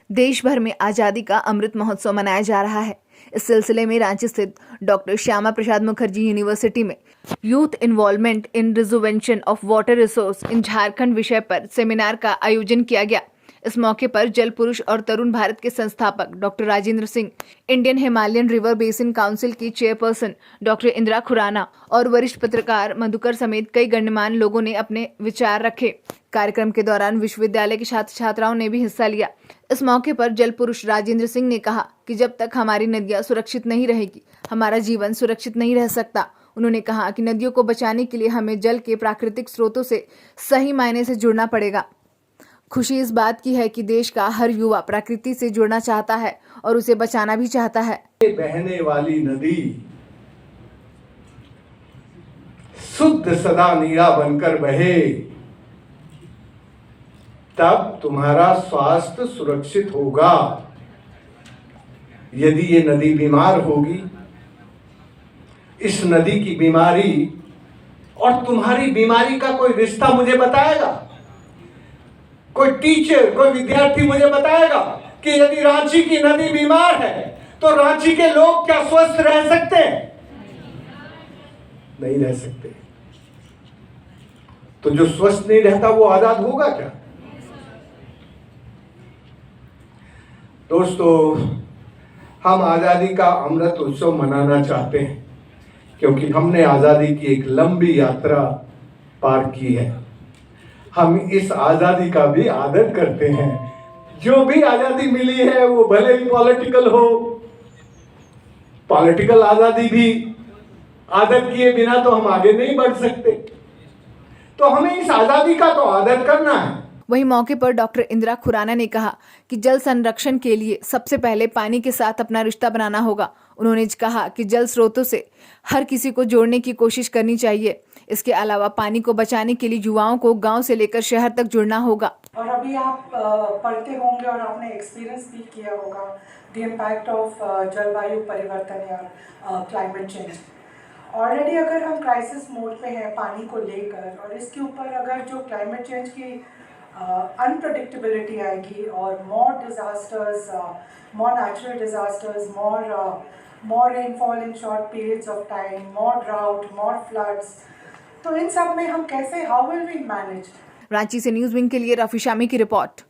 देश भर में आजादी का अमृत महोत्सव मनाया जा रहा है। इस सिलसिले में रांची स्थित डॉक्टर श्यामा प्रसाद मुखर्जी यूनिवर्सिटी में youth involvement in reservation of water resource in Jharkhand विषय पर सेमिनार का आयोजन किया गया। इस मौके पर जल पुरुष और तरुण भारत के संस्थापक doctor Rajendra Singh, Indian Himalayan river basin council की चेयरपर्सन डॉक्टर इंदिरा खुराना और वरिष्ठ पत्रकार मधुकर समेत कई गणमान्य लोगों ने अपने विचार रखे। कार्यक्रम के दौरान विश्वविद्यालय के छात्र छात्राओं ने भी हिस्सा लिया। इस मौके पर जल पुरुष राजेंद्र सिंह ने कहा कि जब तक हमारी नदियां सुरक्षित नहीं रहेगी, हमारा जीवन सुरक्षित नहीं रह सकता। उन्होंने कहा कि नदियों को बचाने के लिए हमें जल के प्राकृतिक स्रोतों से सही मायने से जुड़ना पड़ेगा। खुशी इस बात की है कि देश का हर युवा प्रकृति से जुड़ना चाहता है और उसे बचाना भी चाहता है। बहने वाली नदी शुद्ध सदा नीरा बनकर बहे, तब तुम्हारा स्वास्थ्य सुरक्षित होगा। यदि ये नदी बीमार होगी, इस नदी की बीमारी और तुम्हारी बीमारी का कोई रिश्ता मुझे बताएगा? कोई टीचर, कोई विद्यार्थी मुझे बताएगा कि यदि रांची की नदी बीमार है तो रांची के लोग क्या स्वस्थ रह सकते हैं? नहीं रह सकते। तो जो स्वस्थ नहीं रहता वो आजाद होगा क्या? दोस्तों, हम आजादी का अमृत उत्सव मनाना चाहते हैं क्योंकि हमने आजादी की एक लंबी यात्रा पार की है। हम इस आजादी का भी आदर करते हैं। जो भी आजादी मिली है वो भले ही पॉलिटिकल हो, पॉलिटिकल आजादी भी आदर किए बिना तो हम आगे नहीं बढ़ सकते। तो हमें इस आजादी का तो आदर करना है। वहीं मौके पर डॉक्टर इंदिरा खुराना ने कहा कि जल संरक्षण के लिए सबसे पहले पानी के साथ अपना रिश्ता बनाना होगा। उन्होंने कहा कि जल स्रोतों से हर किसी को जोड़ने की कोशिश करनी चाहिए। इसके अलावा पानी को बचाने के लिए युवाओं को गांव से लेकर शहर तक जुड़ना होगा। और अभी आप पढ़ते होंगे और आपने एक्सपीरियंस भी किया होगा द इम्पैक्ट ऑफ जलवायु परिवर्तन या क्लाइमेट चेंज। ऑलरेडी अगर हम क्राइसिस मोड पे हैं पानी को लेकर, और इसके ऊपर अगर जो क्लाइमेट चेंज की अनप्रडिक्टेबिलिटी आएगी और more disasters, more natural disasters, more rainfall in short periods of time, more drought, more floods, तो इन सब में हम कैसे, how will we manage? Ranchi से न्यूज़ विंग के लिए रफी शामी की रिपोर्ट।